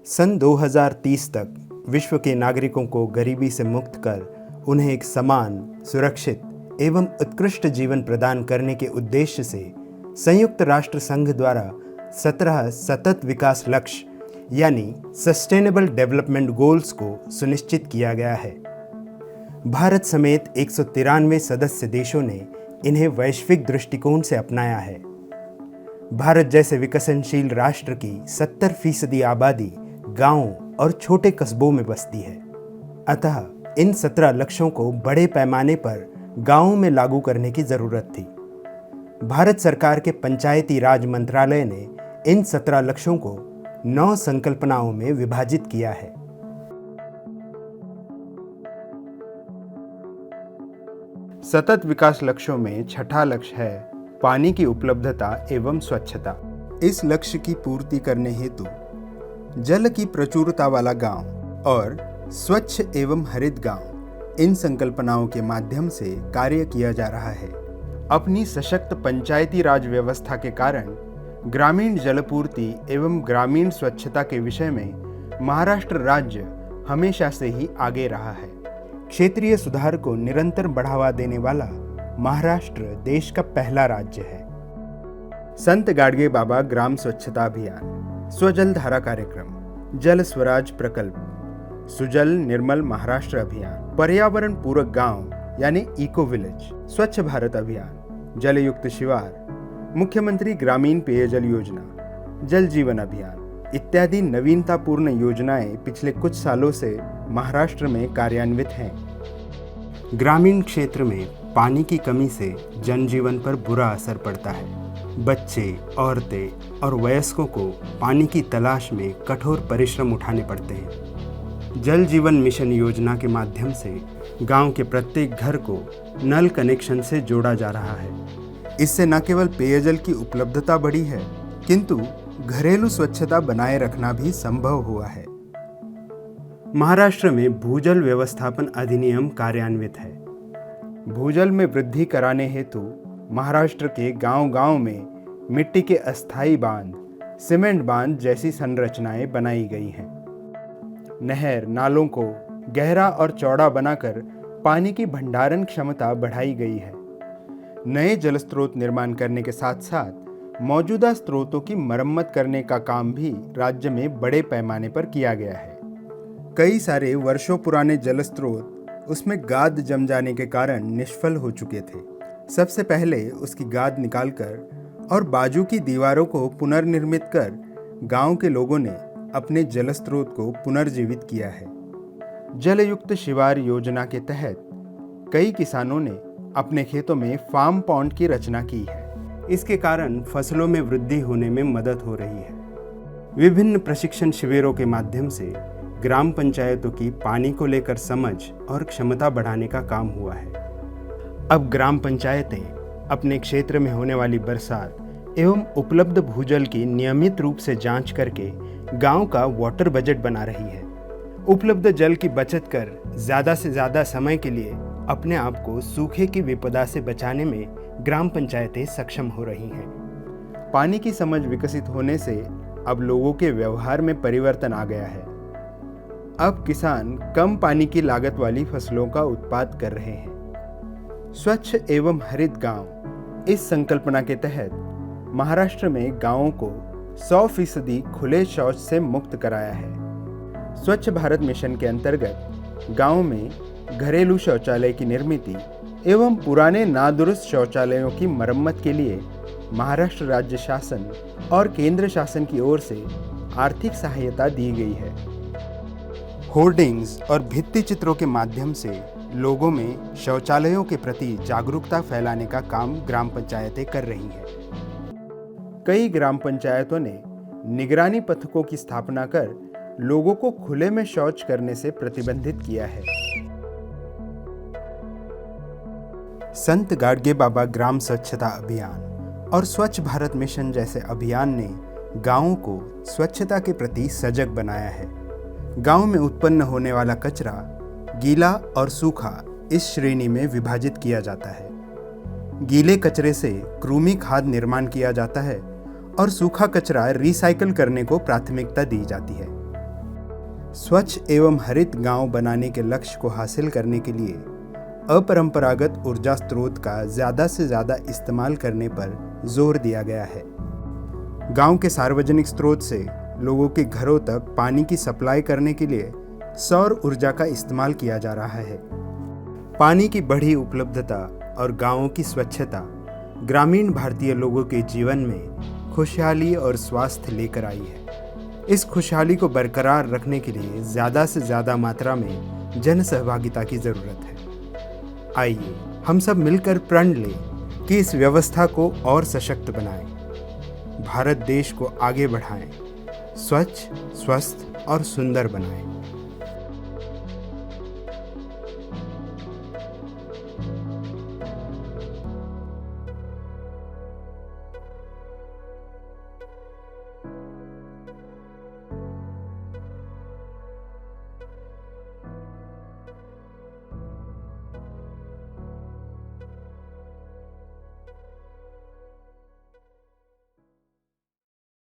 सन 2030 तक विश्व के नागरिकों को गरीबी से मुक्त कर उन्हें एक समान, सुरक्षित एवं उत्कृष्ट जीवन प्रदान करने के उद्देश्य से संयुक्त राष्ट्र संघ द्वारा 17 सतत विकास लक्ष्य यानी सस्टेनेबल डेवलपमेंट गोल्स को सुनिश्चित किया गया है। भारत समेत 193 सदस्य देशों ने इन्हें वैश्विक दृष्टिकोण से अपनाया है। भारत जैसे विकसनशील राष्ट्र की 70% आबादी गांवों और छोटे कस्बों में बसती है। अतः इन 17 लक्ष्यों को बड़े पैमाने पर गांवों में लागू करने की जरूरत थी। भारत सरकार के पंचायती राज मंत्रालय ने इन 17 लक्ष्यों को 9 संकल्पनाओं में विभाजित किया है। सतत विकास लक्ष्यों में छठा लक्ष्य है पानी की उपलब्धता एवं स्वच्छता। इस लक्ष्य की पूर्ति करने हेतु जल की प्रचुरता वाला गांव और स्वच्छ एवं हरित गांव, इन संकल्पनाओं के माध्यम से कार्य किया जा रहा है। अपनी सशक्त पंचायती राज व्यवस्था के कारण ग्रामीण जलपूर्ति एवं ग्रामीण स्वच्छता के विषय में महाराष्ट्र राज्य हमेशा से ही आगे रहा है। क्षेत्रीय सुधार को निरंतर बढ़ावा देने वाला महाराष्ट्र देश का पहला राज्य है। संत गाडगे बाबा ग्राम स्वच्छता अभियान, स्वजल धारा कार्यक्रम, जल स्वराज प्रकल्प, सुजल निर्मल महाराष्ट्र अभियान, पर्यावरण पूरक गांव यानी इको विलेज, स्वच्छ भारत अभियान, जल युक्त शिवार, मुख्यमंत्री ग्रामीण पेयजल योजना, जल जीवन अभियान इत्यादि नवीनतापूर्ण योजनाएं पिछले कुछ सालों से महाराष्ट्र में कार्यान्वित हैं। ग्रामीण क्षेत्र में पानी की कमी से जनजीवन पर बुरा असर पड़ता है। बच्चे, औरतें और वयस्कों को पानी की तलाश में कठोर परिश्रम उठाने पड़ते हैं। जल जीवन मिशन योजना के माध्यम से गांव के प्रत्येक घर को नल कनेक्शन से जोड़ा जा रहा है। इससे न केवल पेयजल की उपलब्धता बढ़ी है, किंतु घरेलू स्वच्छता बनाए रखना भी संभव हुआ है। महाराष्ट्र में भूजल व्यवस्थापन अधिनियम कार्यान्वित है। भूजल में वृद्धि कराने हेतु महाराष्ट्र के गांव-गांव में मिट्टी के अस्थायी बांध, सीमेंट बांध जैसी संरचनाएं बनाई गई हैं। नहर, नालों को गहरा और चौड़ा बनाकर पानी की भंडारण क्षमता बढ़ाई गई है। नए जल स्रोत निर्माण करने के साथ साथ मौजूदा स्रोतों की मरम्मत करने का काम भी राज्य में बड़े पैमाने पर किया गया है। कई सारे वर्षों पुराने जल स्रोत उसमें गाद जम जाने के कारण निष्फल हो चुके थे। सबसे पहले उसकी गाद निकालकर और बाजू की दीवारों को पुनर्निर्मित कर गांव के लोगों ने अपने जल स्रोत को पुनर्जीवित किया है। जल युक्त शिवार योजना के तहत कई किसानों ने अपने खेतों में फार्म पॉन्ड की रचना की है। इसके कारण फसलों में वृद्धि होने में मदद हो रही है। विभिन्न प्रशिक्षण शिविरों के माध्यम से ग्राम पंचायतों की पानी को लेकर समझ और क्षमता बढ़ाने का काम हुआ है। अब ग्राम पंचायतें अपने क्षेत्र में होने वाली बरसात एवं उपलब्ध भूजल की नियमित रूप से जांच करके गांव का वाटर बजट बना रही है। उपलब्ध जल की बचत कर ज़्यादा से ज़्यादा समय के लिए अपने आप को सूखे की विपदा से बचाने में ग्राम पंचायतें सक्षम हो रही हैं। पानी की समझ विकसित होने से अब लोगों के व्यवहार में परिवर्तन आ गया है। अब किसान कम पानी की लागत वाली फसलों का उत्पादन कर रहे हैं। स्वच्छ एवं हरित गांव, इस संकल्पना के तहत महाराष्ट्र में गांवों को 100% खुले शौच से मुक्त कराया है। स्वच्छ भारत मिशन के अंतर्गत गांव में घरेलू शौचालय की निर्मित एवं पुराने नादुरुस्त शौचालयों की मरम्मत के लिए महाराष्ट्र राज्य शासन और केंद्र शासन की ओर से आर्थिक सहायता दी गई है। होर्डिंग्स और भित्ति चित्रों के माध्यम से लोगों में शौचालयों के प्रति जागरूकता फैलाने का काम ग्राम पंचायतें कर रही हैं। कई ग्राम पंचायतों ने निगरानी पथकों की स्थापना कर लोगों को खुले में शौच करने से प्रतिबंधित किया है। संत गाडगे बाबा ग्राम स्वच्छता अभियान और स्वच्छ भारत मिशन जैसे अभियान ने गांवों को स्वच्छता के प्रति सजग बनाया है। गांव में उत्पन्न होने वाला कचरा गीला और सूखा इस श्रेणी में विभाजित किया जाता है। गीले कचरे से कृमि खाद निर्माण किया जाता है और सूखा कचरा रिसाइकल करने को प्राथमिकता दी जाती है। स्वच्छ एवं हरित गांव बनाने के लक्ष्य को हासिल करने के लिए अपरंपरागत ऊर्जा स्रोत का ज़्यादा से ज़्यादा इस्तेमाल करने पर जोर दिया गया है। गांव के सार्वजनिक स्रोत से लोगों के घरों तक पानी की सप्लाई करने के लिए सौर ऊर्जा का इस्तेमाल किया जा रहा है। पानी की बढ़ी उपलब्धता और गांवों की स्वच्छता ग्रामीण भारतीय लोगों के जीवन में खुशहाली और स्वास्थ्य लेकर आई है। इस खुशहाली को बरकरार रखने के लिए ज़्यादा से ज़्यादा मात्रा में जन सहभागिता की ज़रूरत है। आइए हम सब मिलकर प्रण लें कि इस व्यवस्था को और सशक्त बनाएं, भारत देश को आगे बढ़ाएं, स्वच्छ, स्वस्थ और सुंदर बनाएं।